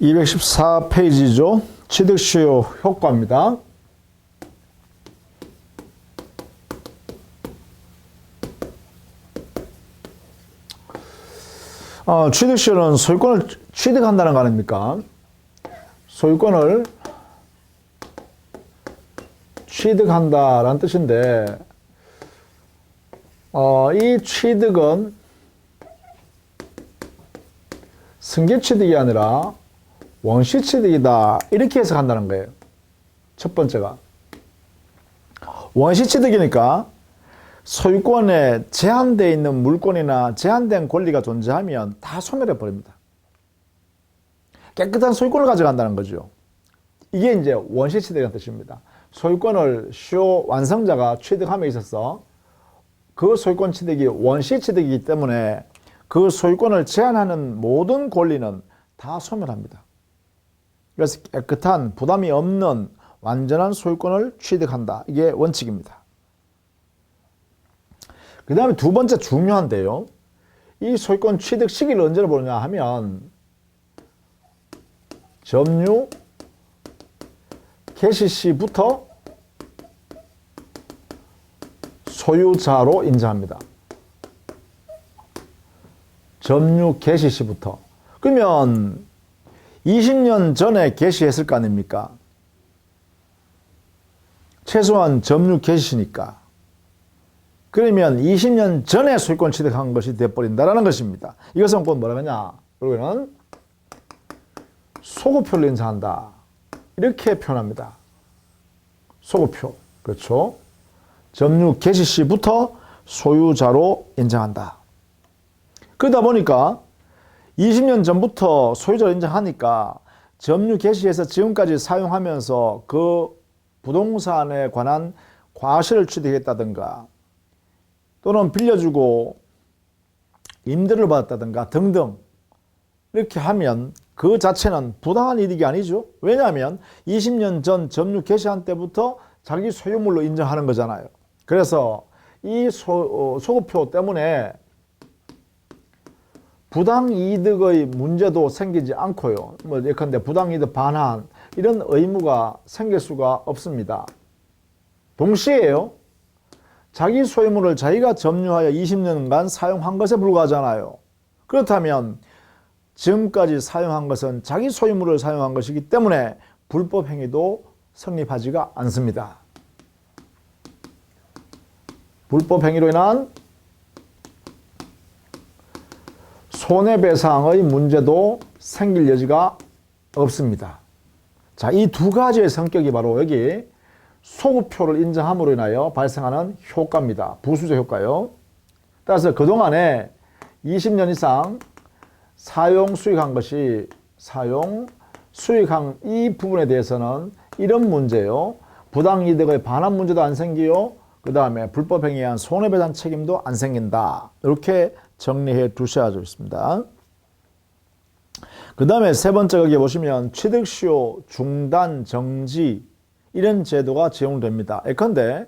214페이지죠. 취득시효 효과입니다. 취득시효는 소유권을 취득한다는 거 아닙니까? 소유권을 취득한다라는 뜻인데, 이 취득은 승계취득이 아니라 원시취득이다, 이렇게 해석한다는 거예요. 첫 번째가 원시취득이니까 소유권에 제한되어 있는 물건이나 제한된 권리가 존재하면 다 소멸해 버립니다. 깨끗한 소유권을 가져간다는 거죠. 이게 이제 원시취득이라는 뜻입니다. 소유권을 시효 완성자가 취득함에 있어서 그 소유권 취득이 원시취득이기 때문에 그 소유권을 제한하는 모든 권리는 다 소멸합니다. 그래서 깨끗한 부담이 없는 완전한 소유권을 취득한다. 이게 원칙입니다. 그 다음에 두 번째 중요한데요. 이 소유권 취득 시기를 언제로 보느냐 하면 점유 개시 시부터 소유자로 인정합니다. 점유 개시 시부터. 그러면 20년 전에 개시했을 거 아닙니까? 최소한 점유 개시니까. 그러면 20년 전에 소유권 취득한 것이 되어버린다는 것입니다. 이것은 곧 뭐라 하냐? 그러면 소급표를 인정한다. 이렇게 표현합니다. 소급표. 그렇죠? 점유 개시 시부터 소유자로 인정한다. 그러다 보니까 20년 전부터 소유자로 인정하니까 점유 개시에서 지금까지 사용하면서 그 부동산에 관한 과실을 취득했다든가 또는 빌려주고 임대를 받았다든가 등등 이렇게 하면 그 자체는 부당한 이득이 아니죠. 왜냐하면 20년 전 점유 개시한 때부터 자기 소유물로 인정하는 거잖아요. 그래서 이 소급표 때문에 부당이득의 문제도 생기지 않고요. 예컨대 부당이득 반환 이런 의무가 생길 수가 없습니다. 동시에요. 자기 소유물을 자기가 점유하여 20년간 사용한 것에 불과하잖아요. 그렇다면 지금까지 사용한 것은 자기 소유물을 사용한 것이기 때문에 불법 행위도 성립하지가 않습니다. 불법 행위로 인한 손해배상의 문제도 생길 여지가 없습니다. 자, 이 두 가지의 성격이 바로 여기 소급표를 인정함으로 인하여 발생하는 효과입니다. 부수적 효과요. 따라서 그동안에 20년 이상 사용 수익한 것이 사용 수익한 이 부분에 대해서는 이런 문제요. 부당이득의 반환 문제도 안 생기요. 그 다음에 불법행위에 의한 손해배상 책임도 안 생긴다. 이렇게 정리해 두셔야 좋습니다. 그 다음에 세 번째 거기에 보시면 취득시효 중단 정지 이런 제도가 적용됩니다. 예컨대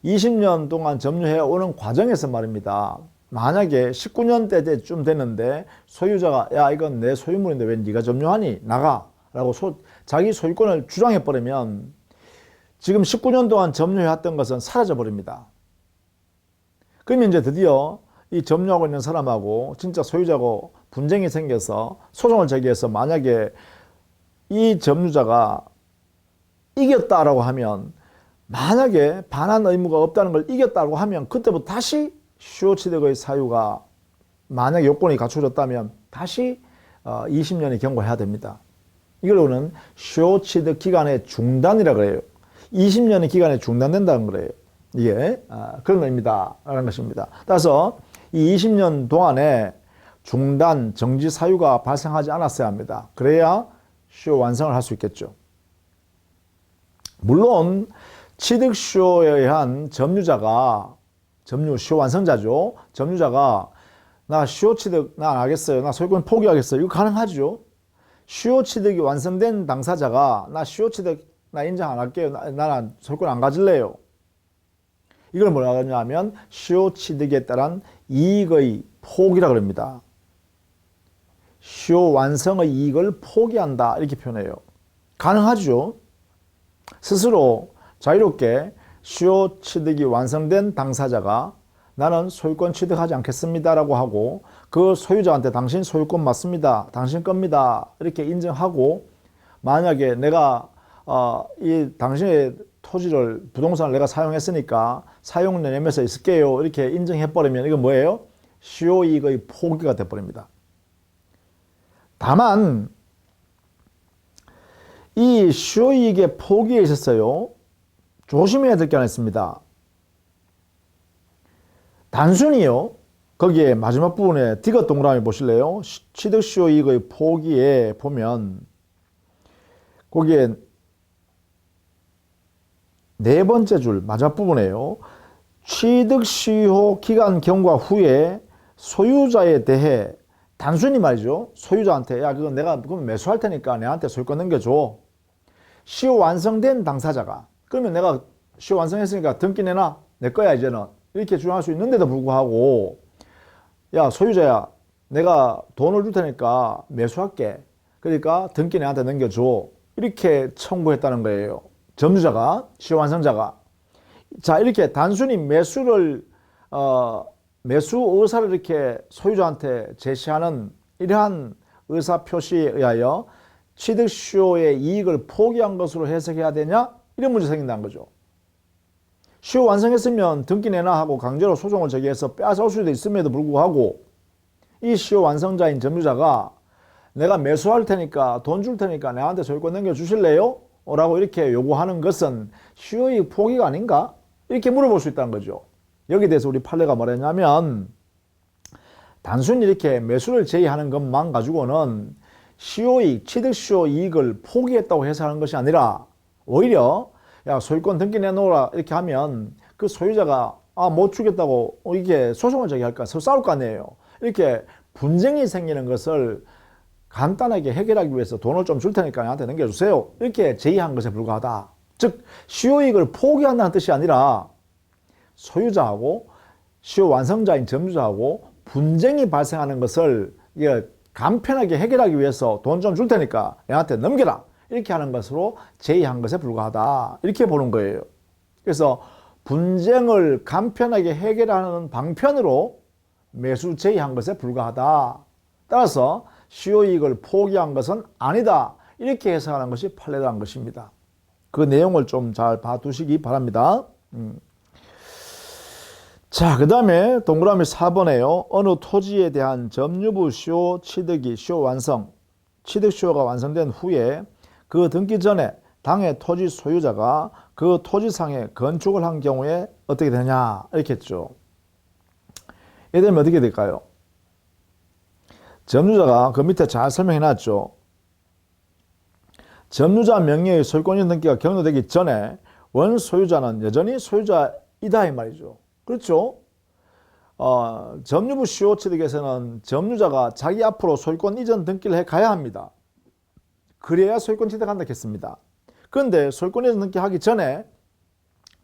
20년 동안 점유해 오는 과정에서 말입니다. 만약에 19년 때쯤 됐는데 소유자가 야 이건 내 소유물인데 왜 네가 점유하니? 나가 라고 자기 소유권을 주장해 버리면 지금 19년 동안 점유해왔던 것은 사라져 버립니다. 그러면 이제 드디어 이 점유하고 있는 사람하고 진짜 소유자고 분쟁이 생겨서 소송을 제기해서 만약에 이 점유자가 이겼다라고 하면 만약에 반환 의무가 없다는 걸 이겼다고 하면 그때부터 다시 시효취득의 사유가 만약 요건이 갖춰졌다면 다시 20년이 경과해야 됩니다. 이걸로는 시효취득 기간의 중단이라고 해요. 20년의 기간에 중단된다는 거예요. 이게 그런 의미다 라는 것입니다. 따라서 이 20년 동안에 중단, 정지 사유가 발생하지 않았어야 합니다. 그래야 시효 완성을 할 수 있겠죠. 물론 취득시효에 의한 점유자가 점유 시효 완성자죠. 점유자가 나 시효 취득 나 안 하겠어요. 나 소유권 포기하겠어요. 이거 가능하죠. 시효 취득이 완성된 당사자가 나 시효 취득 나 인정 안 할게요. 나는 소유권 안 가질래요. 이걸 뭐라고 하냐면 시효 취득에 따른 이익의 포기라고 합니다. 시효 완성의 이익을 포기한다 이렇게 표현해요. 가능하죠. 스스로 자유롭게 시효 취득이 완성된 당사자가 나는 소유권 취득하지 않겠습니다라고 하고 그 소유자한테 당신 소유권 맞습니다. 당신 겁니다. 이렇게 인정하고 만약에 내가 이 당신의 토지를 부동산을 내가 사용했으니까 사용 내면서 있을게요. 이렇게 인정해버리면 이건 뭐예요? 시효이익의 포기가 돼버립니다. 다만 이 시효이익의 포기에 있어서요. 조심해야 될 게 하나 있습니다. 단순히요. 거기에 마지막 부분에 디귿 동그라미 보실래요? 취득시효이익의 포기에 보면 거기에 네 번째 줄 마지막 부분에요. 취득시효 기간 경과 후에 소유자에 대해 단순히 말이죠. 소유자한테 야 그거 내가 그럼 매수할 테니까 내한테 소유권 넘겨줘. 시효 완성된 당사자가 그러면 내가 시효 완성했으니까 등기 내놔. 내 거야 이제는. 이렇게 주장할 수 있는데도 불구하고 야 소유자야 내가 돈을 줄 테니까 매수할게. 그러니까 등기 내한테 넘겨줘. 이렇게 청구했다는 거예요. 점유자가 시효 완성자가. 자 이렇게 단순히 매수 의사를 이렇게 소유자한테 제시하는 이러한 의사 표시에 의하여 취득시효의 이익을 포기한 것으로 해석해야 되냐? 이런 문제 생긴다는 거죠. 시효 완성했으면 등기 내놔 하고 강제로 소송을 제기해서 빼앗아올 수도 있음에도 불구하고 이 시효 완성자인 점유자가 내가 매수할 테니까 돈 줄 테니까 내한테 소유권 넘겨주실래요? 라고 이렇게 요구하는 것은 시효이익 포기가 아닌가? 이렇게 물어볼 수 있다는 거죠. 여기에 대해서 우리 판례가 뭐랬냐면 단순히 이렇게 매수를 제의하는 것만 가지고는 시효이익, 취득시효 이익을 포기했다고 해석하는 것이 아니라 오히려 야 소유권 등기 내놓으라 이렇게 하면 그 소유자가 못 주겠다고 이게 소송을 제기할까 서로 싸울 거 아니에요. 이렇게 분쟁이 생기는 것을 간단하게 해결하기 위해서 돈을 좀 줄 테니까 나한테 넘겨주세요. 이렇게 제의한 것에 불과하다. 즉 시효이익을 포기한다는 뜻이 아니라 소유자하고 시효 완성자인 점유자하고 분쟁이 발생하는 것을 간편하게 해결하기 위해서 돈 좀 줄 테니까 내한테 넘겨라. 이렇게 하는 것으로 제의한 것에 불과하다. 이렇게 보는 거예요. 그래서 분쟁을 간편하게 해결하는 방편으로 매수 제의한 것에 불과하다. 따라서 시효이익을 포기한 것은 아니다. 이렇게 해석하는 것이 판례라는 것입니다. 그 내용을 좀 잘 봐두시기 바랍니다. 자, 그 다음에 동그라미 4번에요. 어느 토지에 대한 점유부 시효 취득이 시효 완성, 취득 시효가 완성된 후에 그 등기 전에 당의 토지 소유자가 그 토지상에 건축을 한 경우에 어떻게 되냐 이렇게 했죠. 이에 되면 어떻게 될까요? 점유자가 그 밑에 잘 설명해 놨죠. 점유자 명의의 소유권인 등기가 격려되기 전에 원 소유자는 여전히 소유자이다 이 말이죠. 그렇죠? 점유부 시효 취득에서는 점유자가 자기 앞으로 소유권 이전 등기를 해 가야 합니다. 그래야 소유권 취득한다 했습니다. 그런데 소유권 이전 등기 하기 전에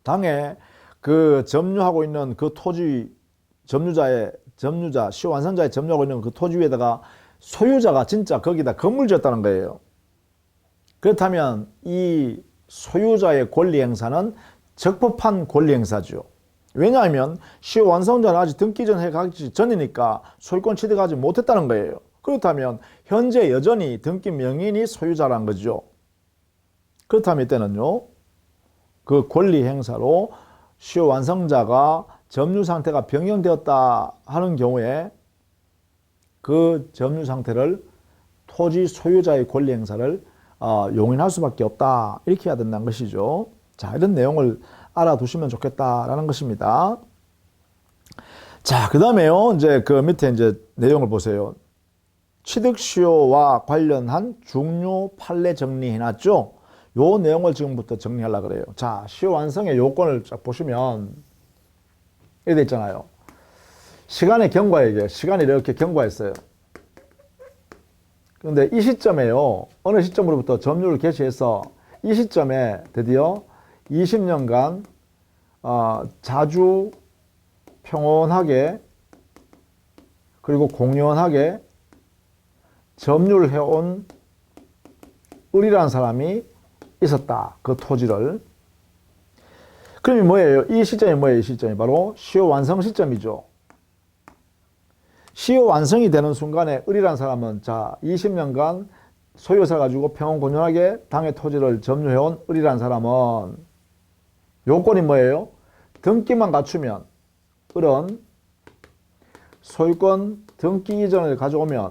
당에 그 점유하고 있는 그 토지 점유자 시효 완성자의 점유하고 있는 그 토지 위에다가 소유자가 진짜 거기다 건물 지었다는 거예요. 그렇다면 이 소유자의 권리 행사는 적법한 권리 행사죠. 왜냐하면 시효 완성자는 아직 등기 전 해가기 전이니까 소유권 취득하지 못했다는 거예요. 그렇다면 현재 여전히 등기 명의인이 소유자란 거죠. 그렇다면 이때는요. 그 권리 행사로 시효 완성자가 점유 상태가 변경되었다 하는 경우에 그 점유 상태를 토지 소유자의 권리 행사를 용인할 수밖에 없다. 이렇게 해야 된다는 것이죠. 자, 이런 내용을 알아두시면 좋겠다라는 것입니다. 자, 그 다음에요. 이제 그 밑에 이제 내용을 보세요. 취득시효와 관련한 중요 판례 정리해놨죠. 요 내용을 지금부터 정리하려고 그래요. 자, 시효 완성의 요건을 쫙 보시면 이렇게 돼 있잖아요. 시간의 경과에게 시간이 이렇게 경과했어요. 그런데 이 시점에요. 어느 시점으로부터 점유를 개시해서 이 시점에 드디어 20년간 자주 평온하게 그리고 공연하게 점유를 해온 을이라는 사람이 있었다. 그 토지를. 그럼 뭐예요? 이 시점이 뭐예요? 이 시점이 바로 시효 완성 시점이죠. 시효 완성이 되는 순간에 을이라는 사람은 자 20년간 소유사 가지고 평온곤연하게 당의 토지를 점유해온 을이라는 사람은 요건이 뭐예요? 등기만 갖추면 을은 소유권 등기 이전을 가져오면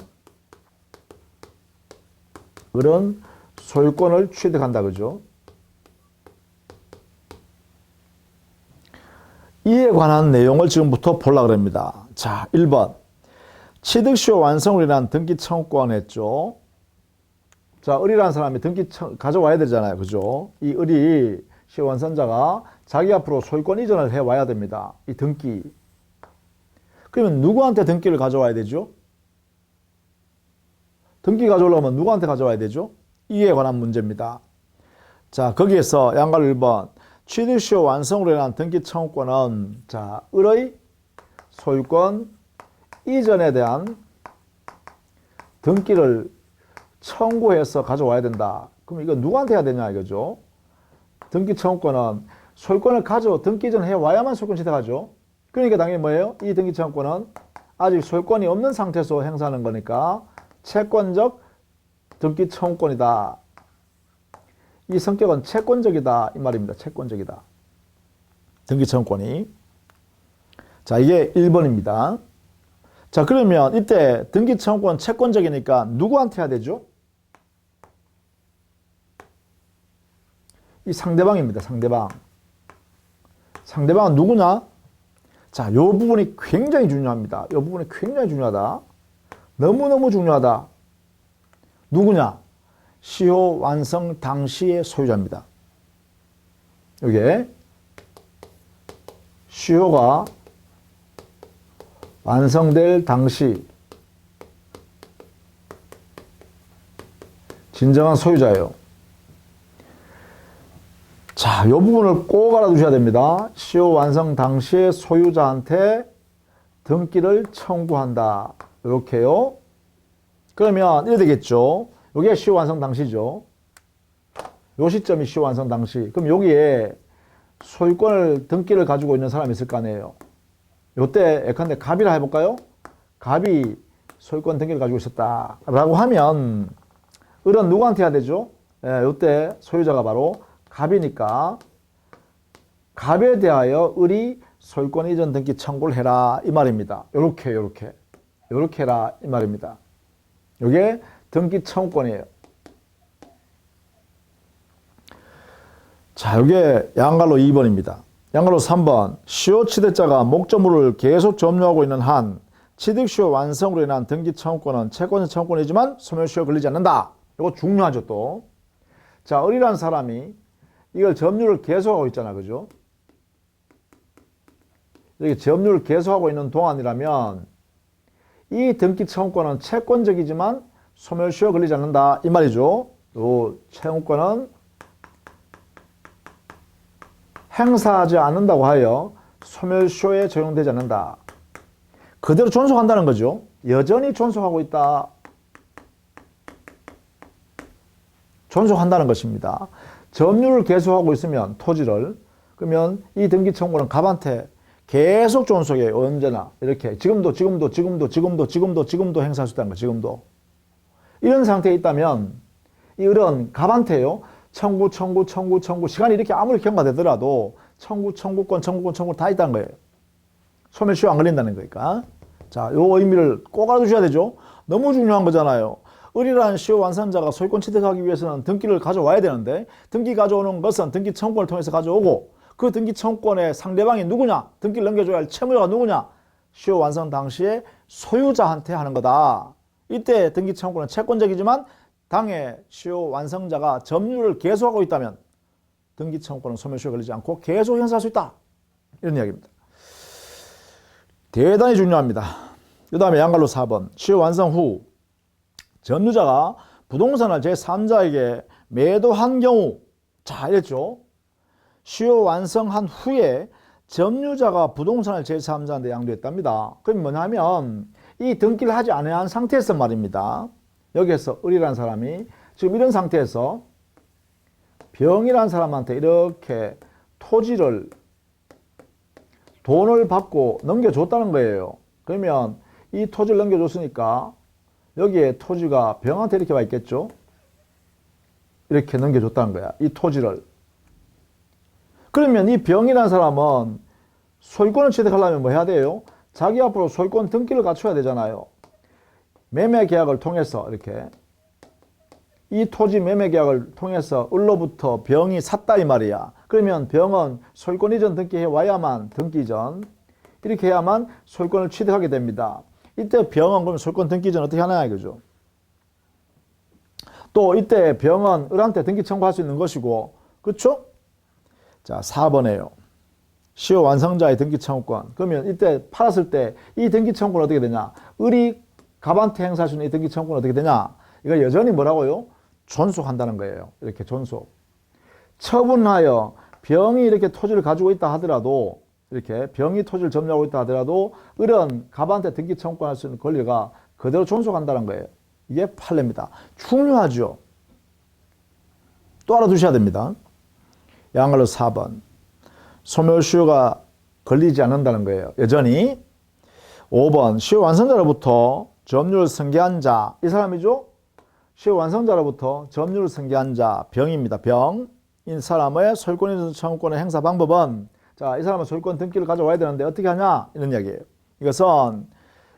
을은 소유권을 취득한다. 그죠? 이에 관한 내용을 지금부터 보려고 합니다. 자, 1번. 취득시효 완성을 위한 등기 청구권 했죠. 자, 을이라는 사람이 등기 가져와야 되잖아요. 그죠? 이 을이 시효 완성자가 자기 앞으로 소유권 이전을 해와야 됩니다. 이 등기. 그러면 누구한테 등기를 가져와야 되죠? 등기 가져오려면 누구한테 가져와야 되죠? 이에 관한 문제입니다. 자, 거기에서 양가로 1번. 취득시효 완성으로 인한 등기 청구권은 자, 을의 소유권 이전에 대한 등기를 청구해서 가져와야 된다. 그럼 이거 누구한테 해야 되냐 이거죠. 등기 청구권은 소유권을 등기 이전 해와야만 소유권 취득하죠. 그러니까 당연히 뭐예요? 이 등기 청구권은 아직 소유권이 없는 상태에서 행사하는 거니까 채권적 등기 청구권이다. 이 성격은 채권적이다 이 말입니다. 채권적이다. 등기 청구권이. 자, 이게 1번입니다. 자, 그러면 이때 등기 청구권 채권적이니까 누구한테 해야 되죠? 이 상대방입니다. 상대방. 상대방은 누구냐? 자, 요 부분이 굉장히 중요합니다. 요 부분이 굉장히 중요하다. 너무너무 중요하다. 누구냐? 시효 완성 당시의 소유자입니다. 이게 시효가 완성될 당시 진정한 소유자예요. 자, 이 부분을 꼭 알아두셔야 됩니다. 시효 완성 당시의 소유자한테 등기를 청구한다. 이렇게요. 그러면 이래 되겠죠. 이게 시효 완성 당시죠. 요 시점이 시효 완성 당시. 그럼 여기에 소유권을 등기를 가지고 있는 사람이 있을 거 아니에요. 요때 예컨대 갑이라 해볼까요? 갑이 소유권 등기를 가지고 있었다 라고 하면 을은 누구한테 해야 되죠? 예, 요때 소유자가 바로 갑이니까 갑에 대하여 을이 소유권 이전 등기 청구를 해라 이 말입니다. 요렇게 해라 이 말입니다. 요게 등기 청구권이에요. 자, 요게 양갈로 2번입니다. 양갈로 3번. 시효 취득자가 목적물을 계속 점유하고 있는 한 취득시효 완성으로 인한 등기 청구권은 채권 청구권이지만 소멸시효 걸리지 않는다. 이거 중요하죠 또. 자, 을이라는 사람이 이걸 점유를 계속하고 있잖아. 그죠? 이렇게 점유를 계속하고 있는 동안이라면 이 등기 청구권은 채권적이지만 소멸시효 걸리지 않는다. 이 말이죠. 요 채권은 행사하지 않는다고 하여 소멸시효에 적용되지 않는다. 그대로 존속한다는 거죠. 여전히 존속하고 있다. 존속한다는 것입니다. 점유를 계속하고 있으면 토지를 그러면 이 등기 청구는 갑한테 계속 존속해요. 언제나 이렇게 지금도 행사할 수 있다는 거예요. 지금도. 이런 상태에 있다면 이 을은 갑한테요. 청구 시간이 이렇게 아무리 경과되더라도 청구권 다 있다는 거예요. 소멸시효 안 걸린다는 거니까. 자, 요 의미를 꼭 알아두셔야 되죠. 너무 중요한 거잖아요. 을이라는 시효 완성자가 소유권 취득하기 위해서는 등기를 가져와야 되는데 등기 가져오는 것은 등기 청구권을 통해서 가져오고 그 등기 청구권의 상대방이 누구냐? 등기를 넘겨줘야 할 채무자가 누구냐? 시효 완성 당시에 소유자한테 하는 거다. 이때 등기 청구권은 채권적이지만 당의 시효 완성자가 점유를 계속하고 있다면 등기 청구권은 소멸시효에 걸리지 않고 계속 행사할 수 있다. 이런 이야기입니다. 대단히 중요합니다. 그 다음에 양갈로 4번. 시효 완성 후 점유자가 부동산을 제3자에게 매도한 경우 자 이랬죠. 시효 완성한 후에 점유자가 부동산을 제3자한테 양도했답니다. 그럼 뭐냐면 이 등기를 하지 않은 상태에서 말입니다. 여기에서 을이라는 사람이 지금 이런 상태에서 병이라는 사람한테 이렇게 토지를 돈을 받고 넘겨줬다는 거예요. 그러면 이 토지를 넘겨줬으니까 여기에 토지가 병한테 이렇게 와 있겠죠. 이렇게 넘겨줬다는 거야. 이 토지를. 그러면 이 병이라는 사람은 소유권을 취득하려면 뭐 해야 돼요? 자기 앞으로 소유권 등기를 갖춰야 되잖아요. 매매 계약을 통해서 이렇게 이 토지 매매 계약을 통해서 을로부터 병이 샀다 이 말이야. 그러면 병은 소유권 이전 등기해 와야만 등기 전 이렇게 해야만 소유권을 취득하게 됩니다. 이때 병은 그럼 소유권 등기 전 어떻게 하냐 이거죠. 또 이때 병은 을한테 등기 청구할 수 있는 것이고, 그렇죠? 자, 4번에요. 시효 완성자의 등기 청구권. 그러면 이때 팔았을 때 이 등기 청구는 어떻게 되냐? 을이 갑한테 행사할 수 있는 이 등기 청구는 어떻게 되냐? 이거 여전히 뭐라고요? 존속한다는 거예요. 이렇게 존속. 처분하여 병이 이렇게 토지를 가지고 있다 하더라도, 이렇게 병이 토지를 점유하고 있다 하더라도 을은 갑한테 등기 청구할 수 있는 권리가 그대로 존속한다는 거예요. 이게 판례입니다. 중요하죠. 또 알아두셔야 됩니다. 양말로 4번. 소멸시효가 걸리지 않는다는 거예요. 여전히. 5번. 시효 완성자로부터 점유를 승계한 자. 이 사람이죠? 시효 완성자로부터 점유를 승계한 자. 병입니다. 병인 사람의 소유권 청구권의 행사 방법은, 자, 이 사람은 소유권 등기를 가져와야 되는데 어떻게 하냐? 이런 이야기예요. 이것은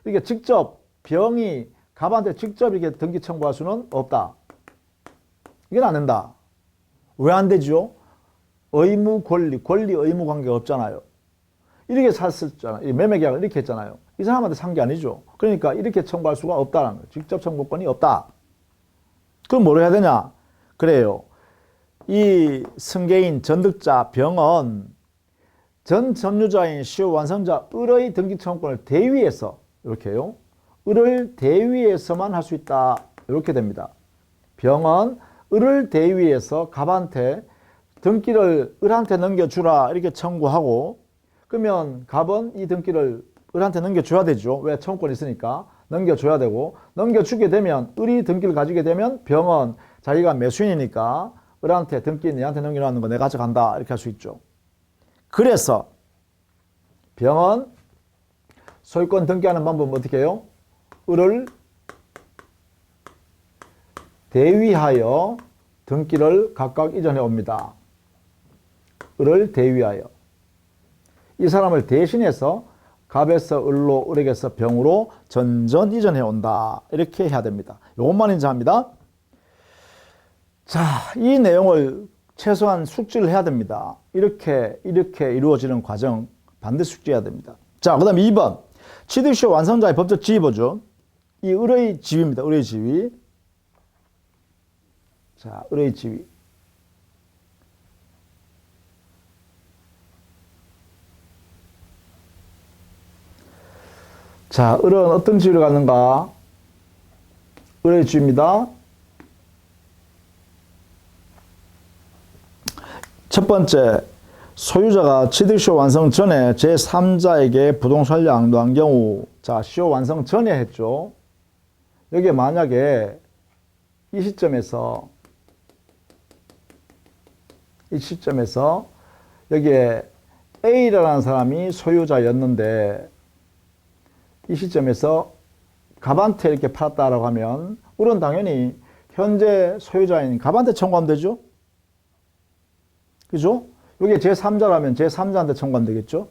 이게 직접 병이 갑한테 직접 이렇게 등기 청구할 수는 없다. 이건 안 된다. 왜 안 되죠? 의무 권리 의무 관계가 없잖아요. 이렇게 샀었잖아요. 매매 계약을 이렇게 했잖아요. 이 사람한테 산 게 아니죠. 그러니까 이렇게 청구할 수가 없다는 거예요. 직접 청구권이 없다. 그럼 뭘 해야 되냐? 그래요. 이 승계인 전득자 병은 전 점유자인 시효 완성자 을의 등기 청구권을 대위에서, 이렇게요. 을을 대위에서만 할 수 있다. 이렇게 됩니다. 병은 을을 대위에서 갑한테 등기를 을한테 넘겨주라 이렇게 청구하고, 그러면 갑은 이 등기를 을한테 넘겨줘야 되죠. 왜? 청구권이 있으니까 넘겨줘야 되고, 넘겨주게 되면 을이 등기를 가지게 되면 병은 자기가 매수인이니까 을한테 등기 얘한테 넘겨놓는 거 내가 가져간다 이렇게 할 수 있죠. 그래서 병은 소유권 등기하는 방법은 어떻게 해요? 을을 대위하여 등기를 각각 이전해 옵니다. 을을 대위하여. 이 사람을 대신해서 갑에서 을로, 을에게서 병으로 전전 이전해 온다. 이렇게 해야 됩니다. 요것만 인정합니다. 자, 이 내용을 최소한 숙지를 해야 됩니다. 이렇게 이루어지는 과정 반드시 숙지해야 됩니다. 자, 그 다음에 2번. 취득시효 완성자의 법적 지위보죠. 이 을의 지위입니다. 을의 지위. 자, 을의 지위. 자, 을은 어떤 지위를 갖는가? 을의 지위입니다. 첫 번째, 소유자가 취득시효 완성 전에 제3자에게 부동산을 양도한 경우, 자, 시효 완성 전에 했죠. 여기에 만약에 이 시점에서 여기에 A라는 사람이 소유자였는데 이 시점에서 갑한테 이렇게 팔았다라고 하면 을은 당연히 현재 소유자인 갑한테 청구하면 되죠. 그죠? 여기에 제3자라면 제3자한테 청구하면 되겠죠.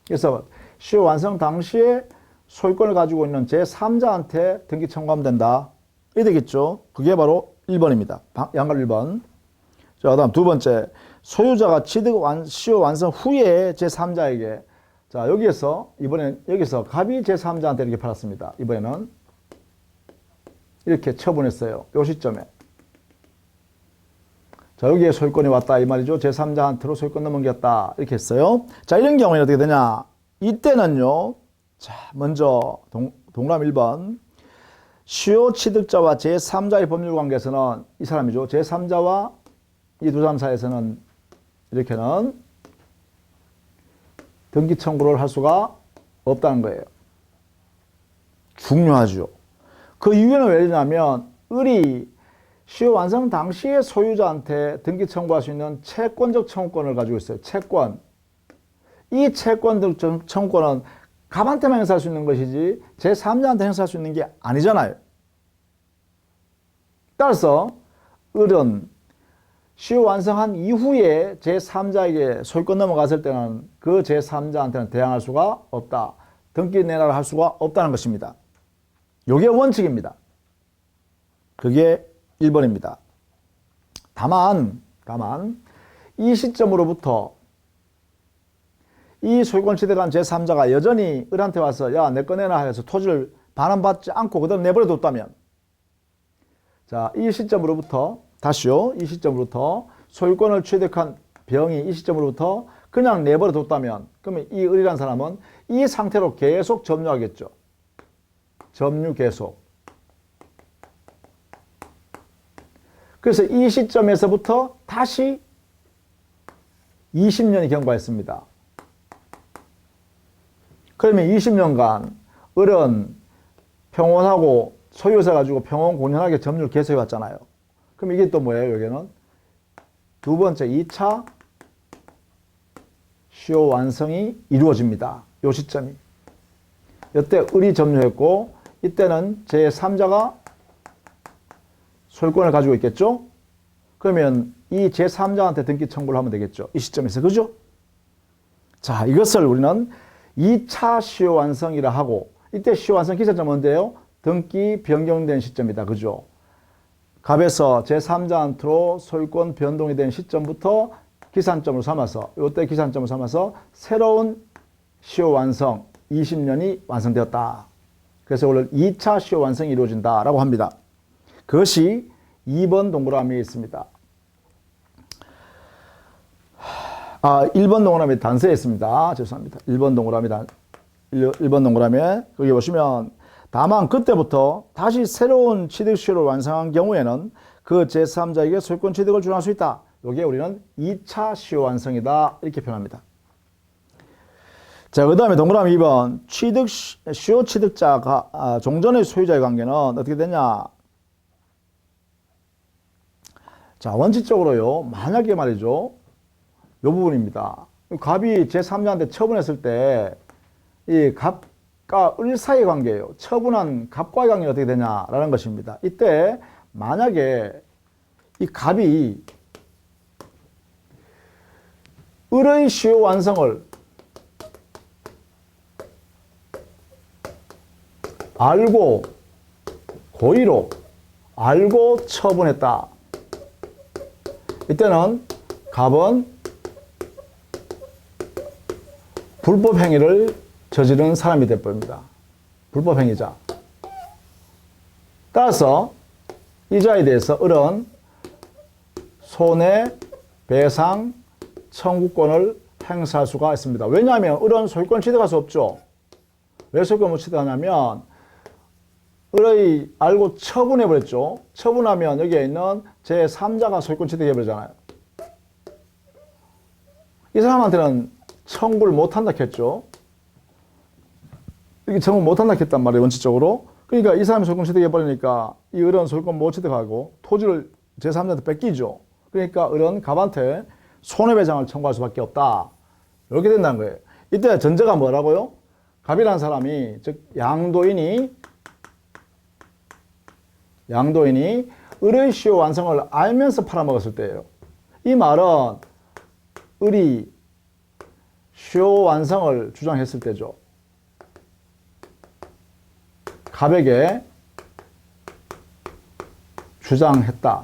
그래서 시효 완성 당시에 소유권을 가지고 있는 제3자한테 등기 청구하면 된다. 이게 되겠죠. 그게 바로 1번입니다. 양갈 1번. 자, 그 다음 두 번째. 소유자가 시효 완성 후에 제3자에게, 자, 여기서 갑이 제3자한테 이렇게 팔았습니다. 이번에는 이렇게 처분했어요. 요 시점에. 자, 여기에 소유권이 왔다 이 말이죠. 제3자한테로 소유권 넘겼다 이렇게 했어요. 자, 이런 경우에는 어떻게 되냐? 이때는요. 자, 먼저 동그라미 1번. 시효 취득자와 제3자의 법률관계에서는 이 사람이죠. 제3자와 이 두 사람 사이에서는 이렇게는 등기 청구를 할 수가 없다는 거예요. 중요하죠. 그 이유는 왜냐면 을이 시효 완성 당시에 소유자한테 등기 청구할 수 있는 채권적 청구권을 가지고 있어요. 채권. 이 채권적 청구권은 갑한테만 행사할 수 있는 것이지 제3자한테 행사할 수 있는 게 아니잖아요. 따라서 을은 시효 완성한 이후에 제3자에게 소유권 넘어갔을 때는 그 제3자한테는 대항할 수가 없다. 등기 내놔를 할 수가 없다는 것입니다. 이게 원칙입니다. 그게 1번입니다. 다만 이 시점으로부터 이 소유권 취득한 제3자가 여전히 을한테 와서 야, 내 거 내놔 해서 토지를 반환받지 않고 그대로 내버려 뒀다면, 자, 이 시점으로부터 다시요. 이 시점으로부터 소유권을 취득한 병이 이 시점으로부터 그냥 내버려 뒀다면, 그러면 이 을이라는 사람은 이 상태로 계속 점유하겠죠. 점유 계속. 그래서 이 시점에서부터 다시 20년이 경과했습니다. 그러면 20년간 을은 평온하고 소유세 가지고 평온 공연하게 점유를 계속해 왔잖아요. 그럼 이게 또 뭐예요? 여기는 두 번째 2차 시효 완성이 이루어집니다. 이 시점이. 이때 을이 점유했고 이때는 제3자가 소유권을 가지고 있겠죠? 그러면 이 제3자한테 등기 청구를 하면 되겠죠. 이 시점에서. 그죠? 자, 이것을 우리는 2차 시효 완성이라 하고, 이때 시효 완성 기점은 뭔데요? 등기 변경된 시점이다. 그죠? 갑에서 제3자한테로 소유권 변동이 된 시점부터 기산점을 삼아서, 이때 기산점을 삼아서 새로운 시효 완성 20년이 완성되었다. 그래서 오늘 2차 시효 완성이 이루어진다라고 합니다. 그것이 2번 동그라미에 있습니다. 1번 동그라미 단서에 있습니다. 죄송합니다. 1번 동그라미에 거기 보시면 다만 그때부터 다시 새로운 취득 시효를 완성한 경우에는 그 제3자에게 소유권 취득을 주장할 수 있다. 이게 우리는 2차 시효 완성이다. 이렇게 표현합니다. 자, 그 다음에 동그라미 2번 시효 취득자가 종전의 소유자의 관계는 어떻게 되냐? 자, 원칙적으로요. 만약에 말이죠. 이 부분입니다. 갑이 제3자한테 처분했을 때 이 갑과 을 사이의 관계예요. 처분한 갑과의 관계가 어떻게 되냐라는 것입니다. 이때 만약에 이 갑이 을의 시효 완성을 알고 고의로 알고 처분했다. 이때는 갑은 불법 행위를 저지른 사람이 되어버립니다. 불법 행위자. 따라서 이자에 대해서 을은 손해배상 청구권을 행사할 수가 있습니다. 왜냐하면 을은 소유권 취득할 수 없죠. 왜 소유권 못 취득하냐면 을의 알고 처분해버렸죠. 처분하면 여기에 있는 제3자가 소유권 취득해버리잖아요. 이 사람한테는 청구를 못한다 했죠. 이게 청구 못한다 했단 말이에요. 원칙적으로. 그러니까 이 사람이 소유권 취득해버리니까 이 을은 소유권 못 취득하고 토지를 제3자한테 뺏기죠. 그러니까 을은 갑한테 손해배상을 청구할 수밖에 없다. 이렇게 된다는 거예요. 이때 전제가 뭐라고요? 갑이라는 사람이, 즉 양도인이 을의 시효 완성을 알면서 팔아먹었을 때예요. 이 말은 을이 시효 완성을 주장했을 때죠. 갑에게 주장했다.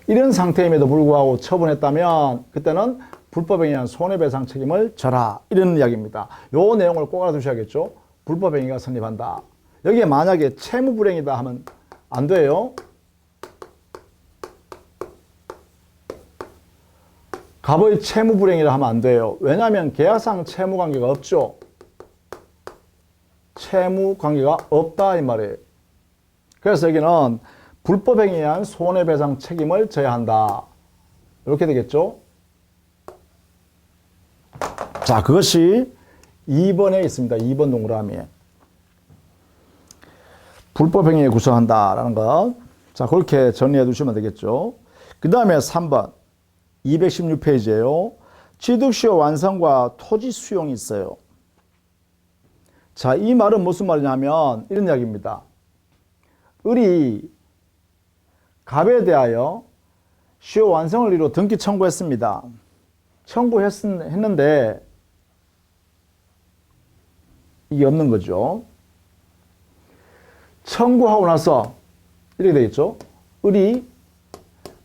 이런 상태임에도 불구하고 처분했다면 그때는 불법에 의한 손해배상 책임을 져라. 이런 이야기입니다. 요 내용을 꼭 알아두셔야겠죠. 불법행위가 성립한다. 여기에 만약에 채무불행이다 하면 안 돼요. 갑의 채무불행이라 하면 안 돼요. 왜냐하면 계약상 채무관계가 없죠. 채무관계가 없다 이 말이에요. 그래서 여기는 불법행위에 의한 손해배상 책임을 져야 한다. 이렇게 되겠죠. 자, 그것이 2번에 있습니다. 2번 동그라미에. 불법행위에 구성한다라는 것. 자, 그렇게 정리해 두시면 되겠죠. 그 다음에 3번 216페이지에요. 취득시효 완성과 토지 수용이 있어요. 자, 이 말은 무슨 말이냐면 이런 이야기입니다. 을이 갑에 대하여 시효 완성을 이루 등기 청구했습니다. 청구했는데 이게 없는 거죠. 청구하고 나서 이렇게 되겠죠. 을이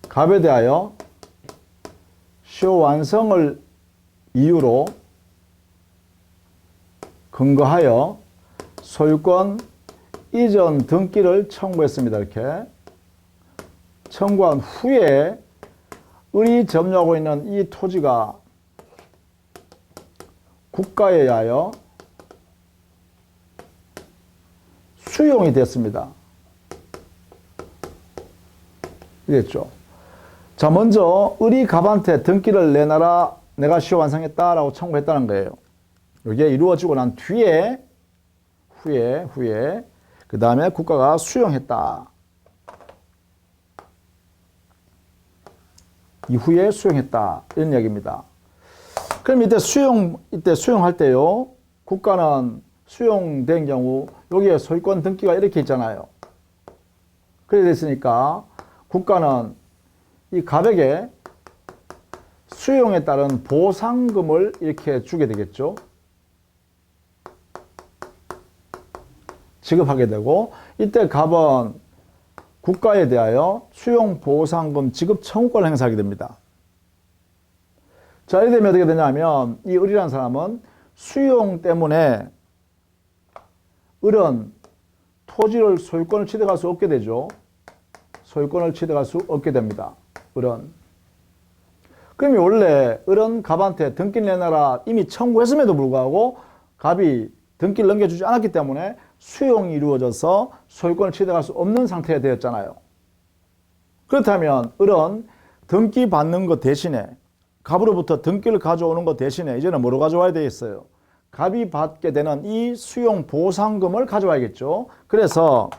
갑에 대하여 시효 완성을 이유로 근거하여 소유권 이전 등기를 청구했습니다. 이렇게 청구한 후에 을이 점유하고 있는 이 토지가 국가에 의하여 수용이 됐습니다. 이랬죠. 자, 먼저 을이 갑한테 등기를 내놔라, 내가 시효 완성했다라고 청구했다는 거예요. 이게 이루어지고 난 뒤에 후에 그 다음에 국가가 수용했다. 이후에 수용했다. 이런 이야기입니다. 그럼 이때 수용할 때요. 국가는 수용된 경우 여기에 소유권 등기가 이렇게 있잖아요. 그래 됐으니까 국가는 이 갑에게 수용에 따른 보상금을 이렇게 주게 되겠죠. 지급하게 되고 이때 갑은 국가에 대하여 수용 보상금 지급 청구권을 행사하게 됩니다. 자, 이렇게 되면 어떻게 되냐면 이 을이라는 사람은 수용 때문에 을은 토지를 소유권을 취득할 수 없게 되죠. 소유권을 취득할 수 없게 됩니다. 을은. 그러면 원래 을은 갑한테 등기를 내놔라 이미 청구했음에도 불구하고 갑이 등기를 넘겨주지 않았기 때문에 수용이 이루어져서 소유권을 취득할 수 없는 상태가 되었잖아요. 그렇다면 을은 등기 받는 것 대신에 갑으로부터 등기를 가져오는 것 대신에 이제는 뭐로 가져와야 되겠어요? 갑이 받게 되는 이 수용 보상금을 가져와야겠죠. 그래서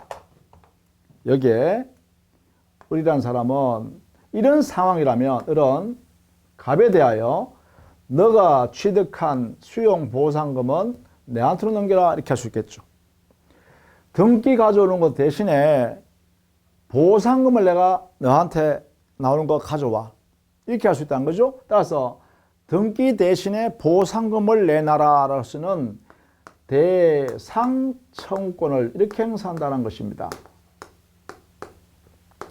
여기에 을이라는 사람은 이런 상황이라면 을은 갑에 대하여 너가 취득한 수용 보상금은 내한테로 넘겨라 이렇게 할 수 있겠죠. 등기 가져오는 것 대신에 보상금을 내가 너한테 나오는 거 가져와 이렇게 할 수 있다는 거죠. 따라서 등기 대신에 보상금을 내놔라라고 쓰는 대상 청구권을 이렇게 행사한다는 것입니다.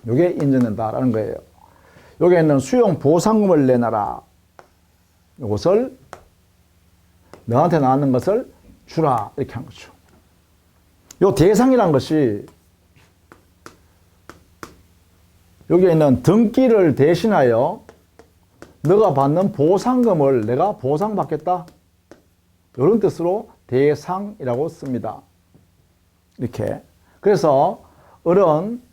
이게 인정된다라는 거예요. 여기에 있는 수용 보상금을 내놔라. 이것을 너한테 나왔는 것을 주라 이렇게 한 거죠. 이 대상이란 것이 여기에 있는 등기를 대신하여 너가 받는 보상금을 내가 보상받겠다. 이런 뜻으로 대상이라고 씁니다. 이렇게. 그래서 을은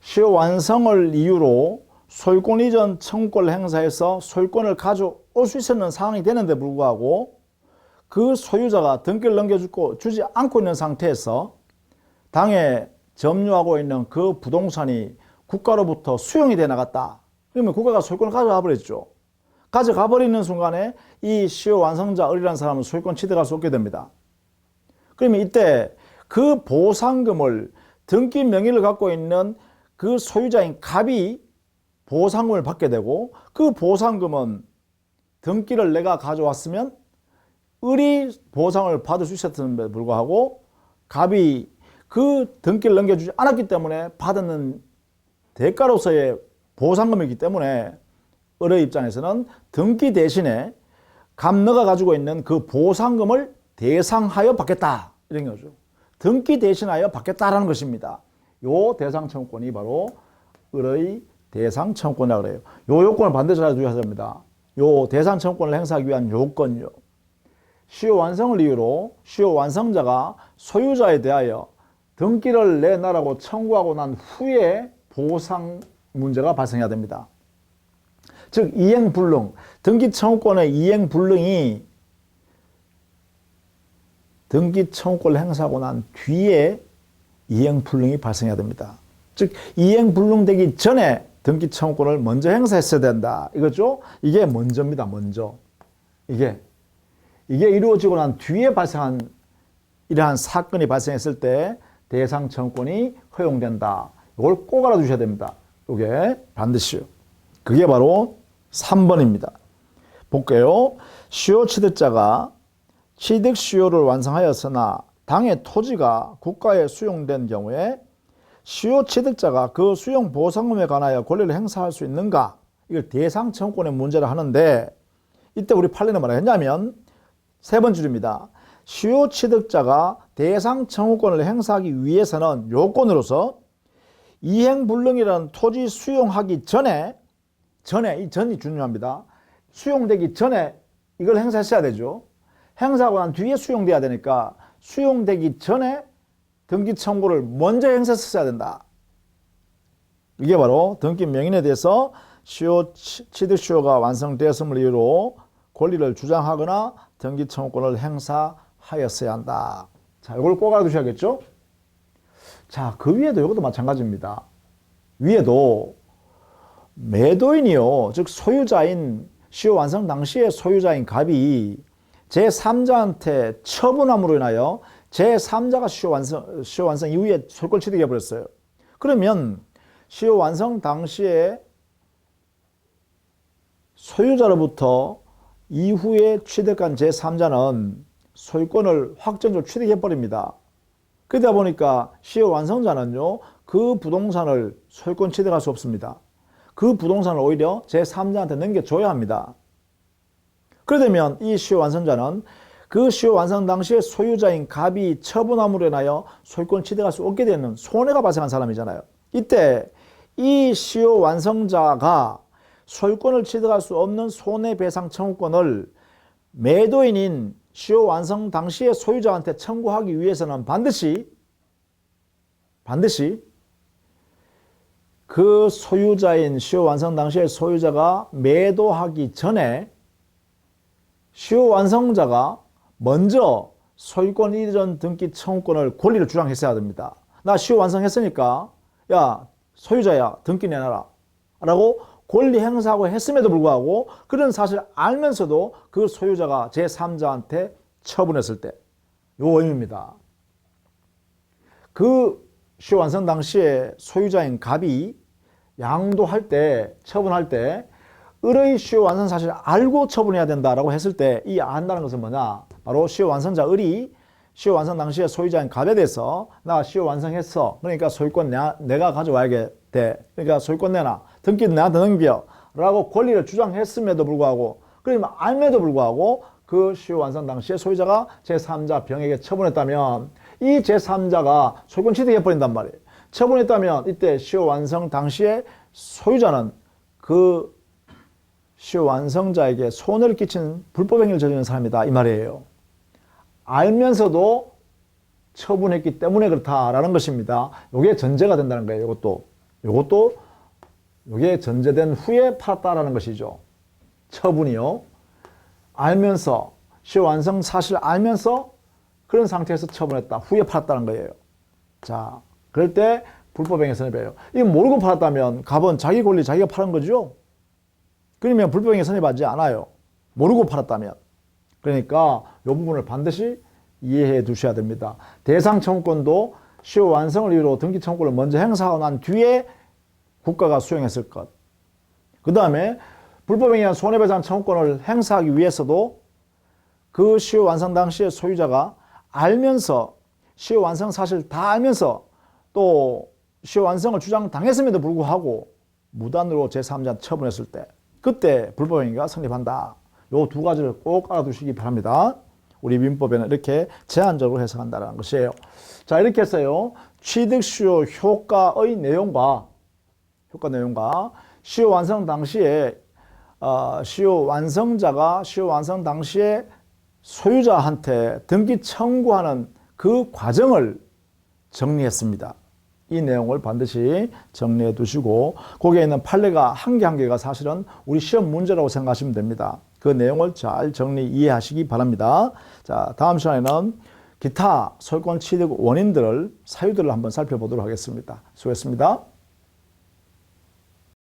시효 완성을 이유로 소유권 이전 청구권을 행사해서 소유권을 가져올 수 있는 상황이 되는데 불구하고 그 소유자가 등기를 넘겨주지 않고 있는 상태에서 당에 점유하고 있는 그 부동산이 국가로부터 수용이 돼 나갔다. 그러면 국가가 소유권을 가져가 버렸죠. 가져가 버리는 순간에 이 시효 완성자 을이라는 사람은 소유권 취득할 수 없게 됩니다. 그러면 이때 그 보상금을 등기 명의를 갖고 있는 그 소유자인 갑이 보상금을 받게 되고 그 보상금은 등기를 내가 가져왔으면 을이 보상을 받을 수 있었음에도 불구하고 갑이 그 등기를 넘겨주지 않았기 때문에 받는 대가로서의 보상금이기 때문에 을의 입장에서는 등기 대신에 갑 너가 가지고 있는 그 보상금을 대상하여 받겠다 이런 거죠. 등기 대신하여 받겠다라는 것입니다. 요 대상 청구권이 바로 을의 대상 청구권이라고 그래요. 요 요건을 반드시 알아두셔야 됩니다. 요 대상 청구권을 행사하기 위한 요건요. 시효 완성을 이유로 시효 완성자가 소유자에 대하여 등기를 내놔라고 청구하고 난 후에 보상 문제가 발생해야 됩니다. 즉 이행불능, 등기 청구권의 이행불능이 등기 청구권을 행사하고 난 뒤에 이행불능이 발생해야 됩니다. 즉 이행불능되기 전에 등기 청구권을 먼저 행사했어야 된다. 이거죠? 이게 먼저입니다. 먼저. 이게 이루어지고 난 뒤에 발생한 이러한 사건이 발생했을 때 대상 청구권이 허용된다. 이걸 꼭 알아두셔야 됩니다. 이게 반드시요. 그게 바로 3번입니다. 볼게요. 시효 취득자가 취득 시효를 완성하였으나 당의 토지가 국가에 수용된 경우에 시효 취득자가 그 수용 보상금에 관하여 권리를 행사할 수 있는가? 이걸 대상 청구권의 문제를 하는데 이때 우리 판례는 뭐라 했냐면 세 번 줄입니다. 시효 취득자가 대상 청구권을 행사하기 위해서는 요건으로서 이행불능이라는 토지 수용하기 전에 이 전이 중요합니다. 수용되기 전에 이걸 행사했어야 되죠. 행사하고 난 뒤에 수용돼야 되니까 수용되기 전에 등기 청구를 먼저 행사했어야 된다. 이게 바로 등기 명인에 대해서 취득 시효가 완성되었음을 이유로 권리를 주장하거나 등기 청구권을 행사하였어야 한다. 자, 이걸 꼭 알아두셔야겠죠? 자, 그 위에도 이것도 마찬가지입니다. 위에도 매도인이요, 즉 소유자인 시효 완성 당시의 소유자인 갑이 제3자한테 처분함으로 인하여 제3자가 시효 완성 이후에 소유권 취득해 버렸어요. 그러면 시효 완성 당시에 소유자로부터 이후에 취득한 제3자는 소유권을 확정적으로 취득해 버립니다. 그러다 보니까 시효 완성자는요, 그 부동산을 소유권 취득할 수 없습니다. 그 부동산을 오히려 제3자한테 넘겨줘야 합니다. 그러면 이 시효 완성자는 그 시효 완성 당시에 소유자인 갑이 처분함으로 인하여 소유권 취득할 수 없게 되는 손해가 발생한 사람이잖아요. 이때 이 시효 완성자가 소유권을 취득할 수 없는 손해배상 청구권을 매도인인 시효 완성 당시의 소유자한테 청구하기 위해서는 반드시 그 소유자인 시효 완성 당시의 소유자가 매도하기 전에 시효 완성자가 먼저 소유권 이전 등기 청구권을 권리를 주장했어야 됩니다. 나 시효 완성했으니까 야 소유자야 등기 내놔라 라고 권리 행사하고 했음에도 불구하고 그런 사실을 알면서도 그 소유자가 제3자한테 처분했을 때 요 의미입니다. 그 시효 완성 당시에 소유자인 갑이 양도할 때 처분할 때 을의 시효 완성 사실을 알고 처분해야 된다라고 했을 때 이 안다는 것은 뭐냐? 바로 시효 완성자 을이 시효 완성 당시에 소유자인 갑에 대해서 나 시효 완성했어. 그러니까 소유권 내가 가져와야겠대. 그러니까 소유권 내놔. 등기 나한테 넘겨. 라고 권리를 주장했음에도 불구하고 그러면 알면도 불구하고 그 시효 완성 당시에 소유자가 제3자 병에게 처분했다면 이 제3자가 소유권 취득해버린단 말이에요. 처분했다면 이때 시효 완성 당시에 소유자는 그 시효 완성자에게 손해를 끼친 불법행위를 저지른 사람이다 이 말이에요. 알면서도 처분했기 때문에 그렇다라는 것입니다. 이게 전제가 된다는 거예요. 이게 전제된 후에 팔았다라는 것이죠. 처분이요. 알면서 시효 완성 사실을 알면서 그런 상태에서 처분했다. 후에 팔았다는 거예요. 자, 그럴 때 불법행위 선입이에요. 이거 모르고 팔았다면 갑은 자기 권리 자기가 파는 거죠. 그러면 불법행위 선입하지 않아요. 모르고 팔았다면. 그러니까 이 부분을 반드시 이해해 두셔야 됩니다. 대상 청구권도 시효 완성을 이유로 등기 청구권을 먼저 행사하고 난 뒤에 국가가 수용했을 것. 그 다음에 불법행위한 손해배상 청구권을 행사하기 위해서도 그 시효 완성 당시에 소유자가 알면서 시효 완성 사실 다 알면서 또 시효 완성을 주장당했음에도 불구하고 무단으로 제3자 처분했을 때 그때 불법행위가 성립한다. 요 두 가지를 꼭 알아두시기 바랍니다. 우리 민법에는 이렇게 제한적으로 해석한다는 것이에요. 자, 이렇게 해서요. 취득시효 효과의 내용과 시효 완성 당시에 시효 완성자가 시효 완성 당시에 소유자한테 등기 청구하는 그 과정을 정리했습니다. 이 내용을 반드시 정리해 두시고 거기에 있는 판례가 한 개 한 개가 사실은 우리 시험 문제라고 생각하시면 됩니다. 그 내용을 잘 정리 이해하시기 바랍니다. 자, 다음 시간에는 기타 소유권 취득 원인들을 사유들을 한번 살펴보도록 하겠습니다. 수고했습니다.